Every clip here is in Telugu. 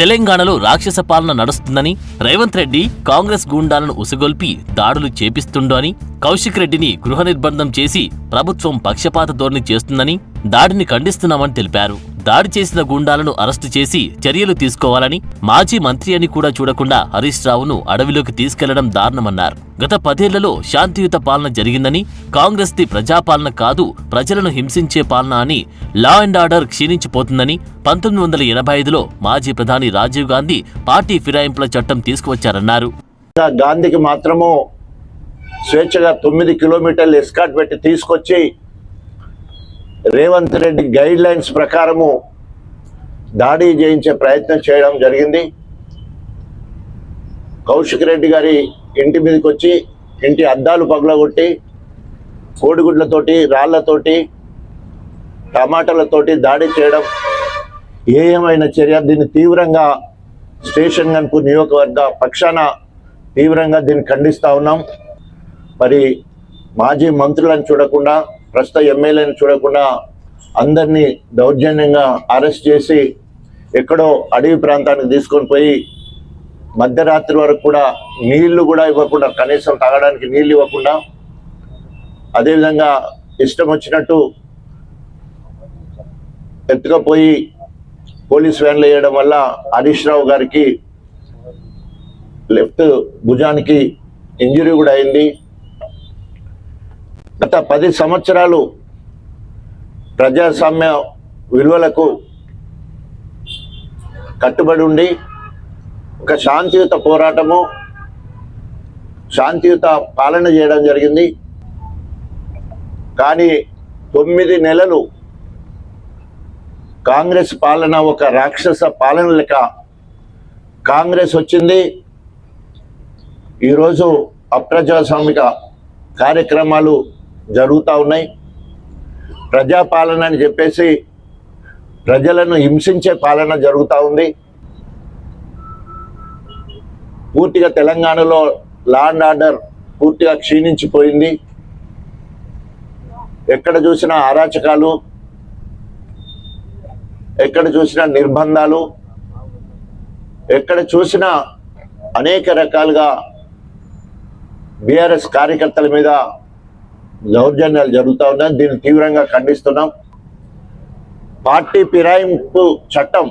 తెలంగాణలో రాక్షస పాలన నడుస్తుందని, రేవంత్ రెడ్డి కాంగ్రెస్ గూండాలను ఉసగొల్పి దాడులు చేపిస్తుండో అని, కౌశిక్ రెడ్డిని గృహ నిర్బంధం చేసి ప్రభుత్వం పక్షపాత ధోరణి చేస్తుందని దాడిని ఖండిస్తున్నామని తెలిపారు. దాడి చేసిన గూండాలను అరెస్టు చేసి చర్యలు తీసుకోవాలని, మాజీ మంత్రి అని కూడా చూడకుండా హరీష్ రావును అడవిలోకి తీసుకెళ్లడం దారుణమన్నారు. గత 10 ఏళ్లలో శాంతియుత పాలన జరిగిందని, కాంగ్రెస్ది ప్రజాపాలన కాదు ప్రజలను హింసించే పాలన అని, లా అండ్ ఆర్డర్ క్షీణించిపోతుందని 1985లో మాజీ ప్రధాని రాజీవ్ గాంధీ పార్టీ ఫిరాయింపుల చట్టం తీసుకువచ్చారన్నారు. గాంధీకి మాత్రము స్వేచ్ఛగా 9 కిలోమీటర్లు ఎస్కాట్ పెట్టి తీసుకొచ్చి రేవంత్ రెడ్డి గైడ్ లైన్స్ ప్రకారము దాడి చేయించే ప్రయత్నం చేయడం జరిగింది. కౌశిక్ రెడ్డి గారి ఇంటి మీదకి వచ్చి ఇంటి అద్దాలు పగలగొట్టి కోడిగుడ్లతోటి, రాళ్లతోటి, టమాటాలతోటి దాడి చేయడం ఏమైన చర్య. దీన్ని తీవ్రంగా స్టేషన్ గన్పూర్ నియోజకవర్గ పక్షాన తీవ్రంగా దీన్ని ఖండిస్తూ ఉన్నాం. మరి మాజీ మంత్రులను చూడకుండా, ప్రస్తుత ఎమ్మెల్యేలను చూడకుండా అందరినీ దౌర్జన్యంగా అరెస్ట్ చేసి ఎక్కడో అడవి ప్రాంతానికి తీసుకొని పోయి మధ్యరాత్రి వరకు కూడా నీళ్లు కూడా ఇవ్వకుండా, కనీసం తాగడానికి నీళ్లు ఇవ్వకుండా, అదేవిధంగా ఇష్టం వచ్చినట్టు ఎత్తుకపోయి పోలీస్ వ్యాన్లు వేయడం వల్ల హరీష్ రావు గారికి లెఫ్ట్ భుజానికి ఇంజరీ కూడా అయింది. గత 10 సంవత్సరాలు ప్రజాస్వామ్య విలువలకు కట్టుబడి ఉండి ఒక శాంతియుత పోరాటము, శాంతియుత పాలన చేయడం జరిగింది. కానీ 9 నెలలు కాంగ్రెస్ పాలన ఒక రాక్షస పాలన లెక్క కాంగ్రెస్ వచ్చింది. ఈరోజు అప్రజాస్వామిక కార్యక్రమాలు జరుగుతూ ఉన్నాయి. ప్రజాపాలన అని చెప్పేసి ప్రజలను హింసించే పాలన జరుగుతూ ఉంది. పూర్తిగా తెలంగాణలో లా అండ్ ఆర్డర్ పూర్తిగా క్షీణించిపోయింది. ఎక్కడ చూసినా అరాచకాలు, ఎక్కడ చూసినా నిర్బంధాలు, ఎక్కడ చూసినా అనేక రకాలుగా బీఆర్ఎస్ కార్యకర్తల మీద దౌర్జన్యాలు జరుగుతూ ఉన్నాయి. దీన్ని తీవ్రంగా ఖండిస్తున్నాం. పార్టీ ఫిరాయింపు చట్టం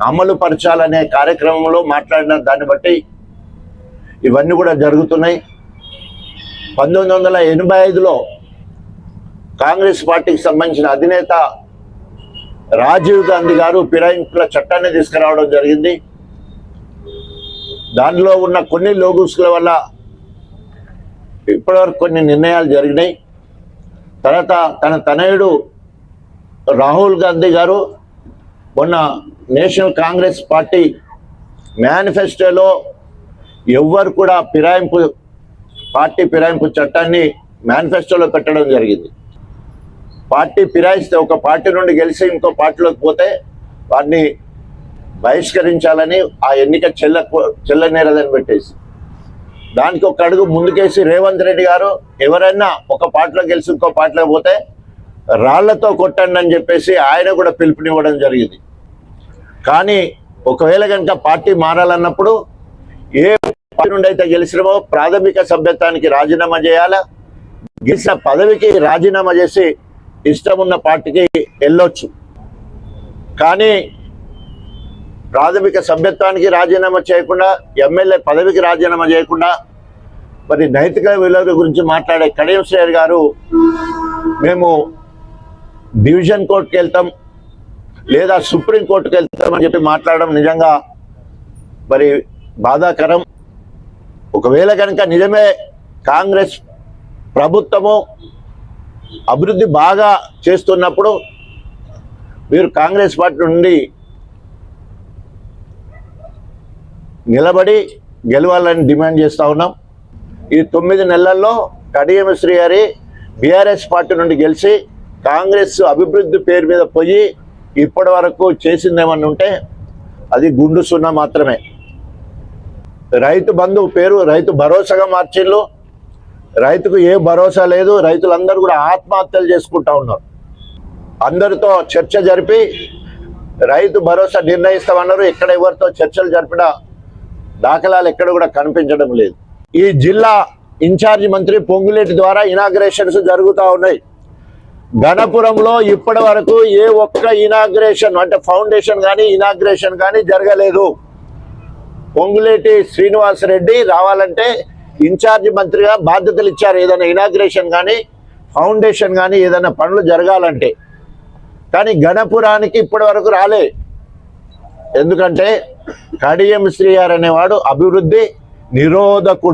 అమలు పరచాలనే కార్యక్రమంలో మాట్లాడిన దాన్ని బట్టి ఇవన్నీ కూడా జరుగుతున్నాయి. 1985లో కాంగ్రెస్ పార్టీకి సంబంధించిన అధినేత రాజీవ్ గాంధీ గారు ఫిరాయింపుల చట్టాన్ని తీసుకురావడం జరిగింది. దానిలో ఉన్న కొన్ని లోగుస్ల వల్ల ఇప్పటివరకు కొన్ని నిర్ణయాలు జరిగినాయి. తర్వాత తన తనయుడు రాహుల్ గాంధీ గారు మొన్న నేషనల్ కాంగ్రెస్ పార్టీ మేనిఫెస్టోలో ఎవ్వరు కూడా పార్టీ ఫిరాయింపు చట్టాన్ని మేనిఫెస్టోలో పెట్టడం జరిగింది. పార్టీ ఫిరాయిస్తే, ఒక పార్టీ నుండి గెలిచి ఇంకో పార్టీలోకి పోతే వారిని బహిష్కరించాలని ఆ ఎన్నిక చెల్లనేరదని పెట్టేసి దానికి ఒక అడుగు ముందుకేసి రేవంత్ రెడ్డి గారు ఎవరైనా ఒక పార్టీలో గెలిచి ఇంకో పార్టీలో పోతే రాళ్లతో కొట్టండి అని చెప్పేసి ఆయన కూడా పిలుపునివ్వడం జరిగింది. కానీ ఒకవేళ కనుక పార్టీ మారాలన్నప్పుడు ఏ పార్టీ నుండి అయితే గెలిచినామో ప్రాథమిక సభ్యత్వానికి రాజీనామా చేయాలా, గెలిచిన పదవికి రాజీనామా చేసి ఇష్టం ఉన్న పార్టీకి వెళ్ళొచ్చు. కానీ ప్రాథమిక సభ్యత్వానికి రాజీనామా చేయకుండా, ఎమ్మెల్యే పదవికి రాజీనామా చేయకుండా, మరి నైతిక విలువల గురించి మాట్లాడే కడియం శ్రేయర్ గారు మేము డివిజన్ కోర్టుకు వెళ్తాం లేదా సుప్రీం కోర్టుకు వెళ్తామని చెప్పి మాట్లాడడం నిజంగా మరి బాధాకరం. ఒకవేళ కనుక నిజమే కాంగ్రెస్ ప్రభుత్వము అభివృద్ధి బాగా చేస్తున్నప్పుడు మీరు కాంగ్రెస్ పార్టీ నుండి నిలబడి గెలవాలని డిమాండ్ చేస్తూ ఉన్నాం. ఈ 9 నెలల్లో కడియం శ్రీ గారి బీఆర్ఎస్ పార్టీ నుండి గెలిచి కాంగ్రెస్ అభివృద్ధి పేరు మీద పోయి ఇప్పటి వరకు చేసిందేమన్నా ఉంటే అది గుండు సున్నా మాత్రమే. రైతు బంధు పేరు రైతు భరోసాగా మార్చిళ్ళు. రైతుకు ఏ భరోసా లేదు. రైతులందరూ కూడా ఆత్మహత్యలు చేసుకుంటా ఉన్నారు. అందరితో చర్చ జరిపి రైతు భరోసా నిర్ణయిస్తామన్నారు. ఎక్కడ ఎవరితో చర్చలు జరిపిన దాఖలాలు ఎక్కడ కూడా కనిపించడం లేదు. ఈ జిల్లా ఇన్ఛార్జి మంత్రి పొంగులేటి ద్వారా ఇనాగ్రేషన్స్ జరుగుతూ ఉన్నాయి. గణపురంలో ఇప్పటి వరకు ఏ ఒక్క ఇనాగ్రేషన్ అంటే ఫౌండేషన్ కానీ ఇనాగ్రేషన్ కానీ జరగలేదు. పొంగులేటి శ్రీనివాస్ రెడ్డి రావాలంటే ఇన్ఛార్జి మంత్రిగా బాధ్యతలు ఇచ్చారు, ఏదైనా ఇనాగ్రేషన్ కానీ ఫౌండేషన్ కానీ ఏదైనా పనులు జరగాలంటే. కానీ గణపురానికి ఇప్పటి వరకు రాలే. ఎందుకంటే కడియం శ్రీగారు అనేవాడు అభివృద్ధి నిరోధకుడు.